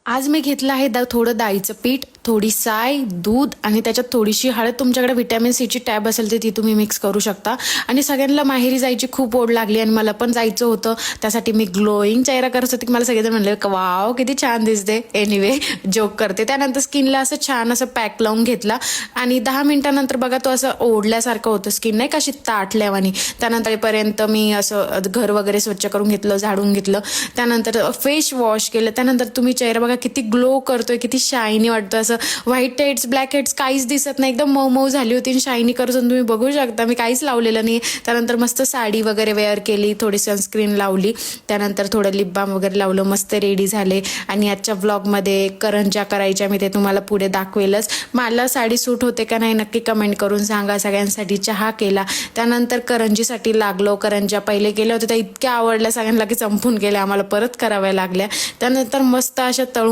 आज मी घेतलं आहे थोडं डाळीचं पीठ, थोडी साय, दूध आणि त्याच्यात थोडीशी हळद. तुमच्याकडे व्हिटॅमिन सीची टॅब असेल तर ती तुम्ही मिक्स करू शकता. आणि सगळ्यांना माहेरी जायची खूप ओढ लागली आणि मला पण जायचं होतं. त्यासाठी मी ग्लोईंग चेहरा करत होते की मला सगळेजण म्हणले वाव किती छान दिसते. एनिवे जोक करते. त्यानंतर स्किनला असं छान असं पॅक लावून घेतला आणि 10 मिनिटानंतर बघा तो असं ओढल्यासारखं होतं स्किन, नाही का अशी ताटल्यावानी. त्यानंतरपर्यंत मी असं घर वगैरे स्वच्छ करून घेतलं, झाडून घेतलं. त्यानंतर फेस वॉश केलं. त्यानंतर तुम्ही चेहरा बघा किती ग्लो करतोय, किती शायनी वाटतं. असं व्हाईट हेड्स ब्लॅक हेड्स काहीच दिसत नाही, एकदम मऊ मऊ झाली होती आणि शायनी करत तुम्ही बघू शकता. मी काहीच लावलेलं नाही. त्यानंतर मस्त साडी वगैरे वेअर केली, थोडी सनस्क्रीन लावली, त्यानंतर थोडं लिप बाम वगैरे लावलं, मस्त रेडी झाले. आणि आजच्या व्लॉगमध्ये करंज्या करायच्या मी ते तुम्हाला पुढे दाखवेलच. मला साडी सूट होते का नाही नक्की कमेंट करून सांगा. सगळ्यांसाठी चहा केला, त्यानंतर करंजीसाठी लागलो. करंज्या पहिले केल्या होत्या त्या इतक्या आवडल्या सगळ्यांना की संपून गेल्या, आम्हाला परत कराव्या लागल्या. त्यानंतर मस्त अशा तळून